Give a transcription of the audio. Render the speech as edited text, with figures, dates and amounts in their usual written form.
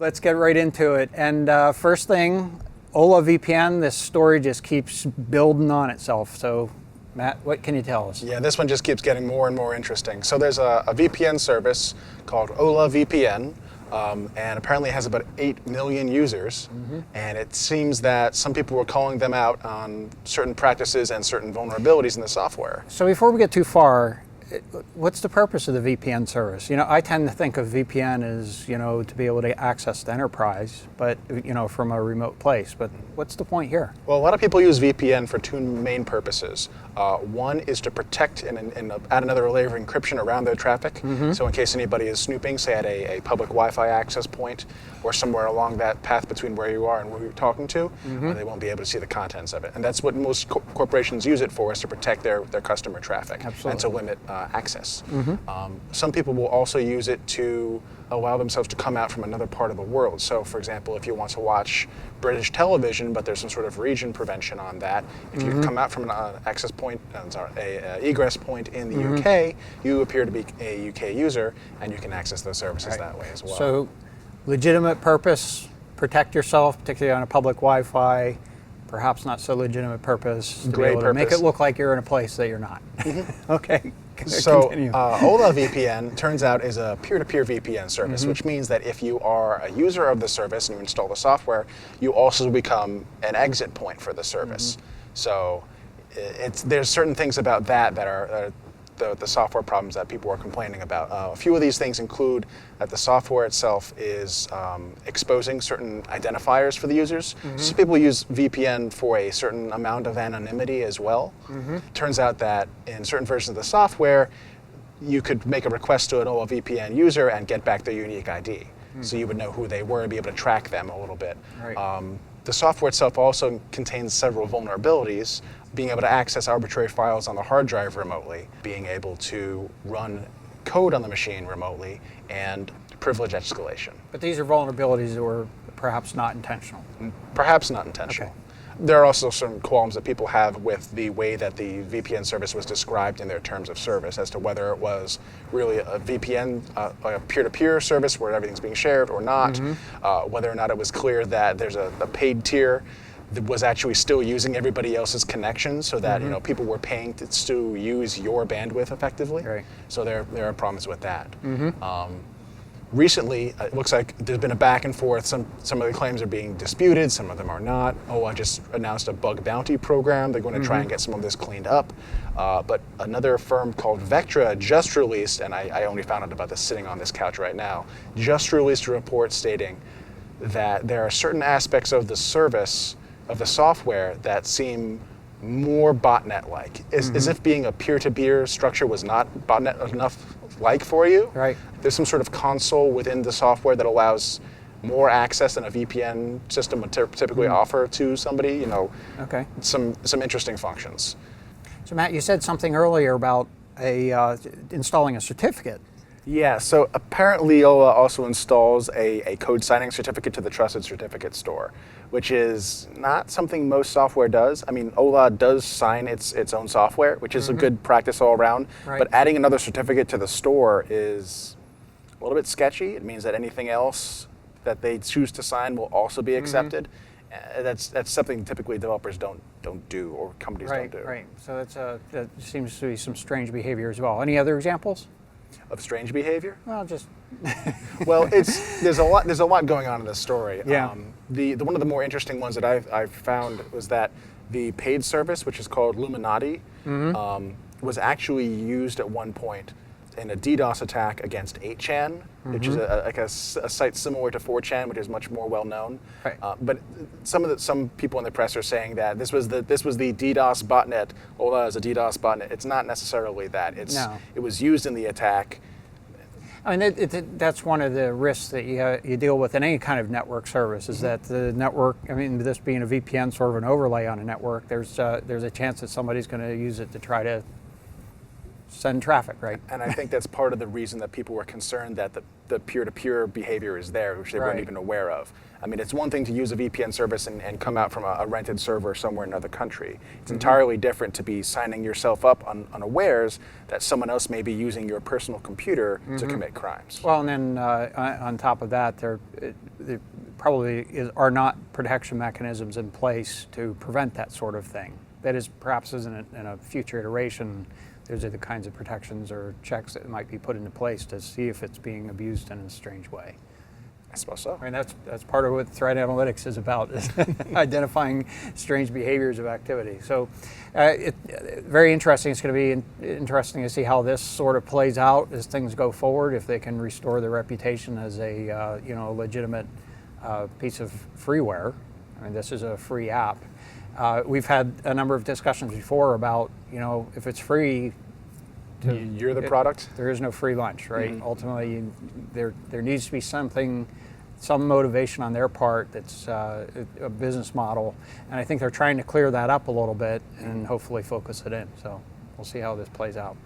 Let's get right into it. And first thing, Hola VPN, this story just keeps building on itself. So Matt, what can you tell us? Yeah, this one just keeps getting more and more interesting. So there's a VPN service called Hola VPN, and apparently it has about 8 million users. And it seems that some people were calling them out on certain practices and certain vulnerabilities in the software. So before we get too far, what's the purpose of the VPN service? You know, I tend to think of VPN as, you know, to be able to access the enterprise, but, you know, from a remote place. But what's the point here? Well, a lot of people use VPN for two main purposes. One is to protect and add another layer of encryption around their traffic. So in case anybody is snooping, say at a public Wi-Fi access point or somewhere along that path between where you are and where you're talking to, they won't be able to see the contents of it. And that's what most corporations use it for, is to protect their customer traffic. Absolutely. And to limit access. Some people will also use it to allow themselves to come out from another part of the world. So for example, if you want to watch British television, but there's some sort of region prevention on that, if you come out from an access point, egress point in the UK, you appear to be a UK user, and you can access those services that way as well. So legitimate purpose, protect yourself, particularly on a public Wi-Fi. Perhaps not so legitimate purpose to be able to make it look like you're in a place that you're not. Okay. So Hola VPN turns out is a peer-to-peer VPN service, which means that if you are a user of the service and you install the software, you also become an exit point for the service. So there's certain things about that are the software problems that people are complaining about. A few of these things include that the software itself is exposing certain identifiers for the users. So people use VPN for a certain amount of anonymity as well. Turns out that in certain versions of the software, you could make a request to an Hola VPN user and get back their unique ID. So you would know who they were and be able to track them a little bit. The software itself also contains several vulnerabilities, being able to access arbitrary files on the hard drive remotely, being able to run code on the machine remotely, and privilege escalation. But these are vulnerabilities that were perhaps not intentional. Perhaps not intentional. Okay. There are also some qualms that people have with the way that the VPN service was described in their terms of service, as to whether it was really a VPN, a peer-to-peer service where everything's being shared or not, whether or not it was clear that there's a paid tier that was actually still using everybody else's connections, so that you know, people were paying to use your bandwidth effectively. So there are problems with that. Recently, it looks like there's been a back and forth. Some of the claims are being disputed, some of them are not. I just announced a bug bounty program. They're going to try and get some of this cleaned up. But another firm called Vectra just released, and I only found out about this sitting on this couch right now, just released a report stating that there are certain aspects of the service, of the software, that seem more botnet-like. As if being a peer-to-peer structure was not botnet enough like for you. There's some sort of console within the software that allows more access than a VPN system would typically offer to somebody. You know, some interesting functions. So Matt, you said something earlier about installing a certificate. Yeah, so apparently Hola also installs a code signing certificate to the Trusted Certificate Store, which is not something most software does. I mean, Hola does sign its own software, which is a good practice all around, but adding another certificate to the store is a little bit sketchy. It means that anything else that they choose to sign will also be accepted. That's something typically developers don't do, or companies don't do. So that seems to be some strange behavior as well. Any other examples of strange behavior? Well, just well, there's a lot going on in this story. The one of the more interesting ones that I've found was that the paid service, which is called Luminati, was actually used at one point in a DDoS attack against 8chan, which is a site similar to 4chan, which is much more well known. But some people in the press are saying that this was the DDoS botnet. Hola is a DDoS botnet. It's not necessarily that. It was used in the attack. I mean, that's one of the risks that you deal with in any kind of network service, is that the network, I mean, this being a VPN, sort of an overlay on a network, there's a chance that somebody's going to use it to try to send traffic, right? And I think that's part of the reason that people were concerned that the peer-to-peer behavior is there, which they weren't even aware of. I mean, it's one thing to use a VPN service and come out from a rented server somewhere in another country. It's entirely different to be signing yourself up unawares that someone else may be using your personal computer to commit crimes. Well, and then on top of that, there probably are not protection mechanisms in place to prevent that sort of thing. That is, perhaps in a future iteration, those are the kinds of protections or checks that might be put into place to see if it's being abused in a strange way. I suppose so. I mean, that's part of what threat analytics is about, is identifying strange behaviors of activity. So very interesting. It's going to be interesting to see how this sort of plays out as things go forward, if they can restore their reputation as a legitimate piece of freeware. I mean, this is a free app. We've had a number of discussions before about, if it's free, You're the product? there is no free lunch, right? Mm-hmm. Ultimately, there needs to be some motivation on their part that's a business model, and I think they're trying to clear that up a little bit and hopefully focus it in. So we'll see how this plays out.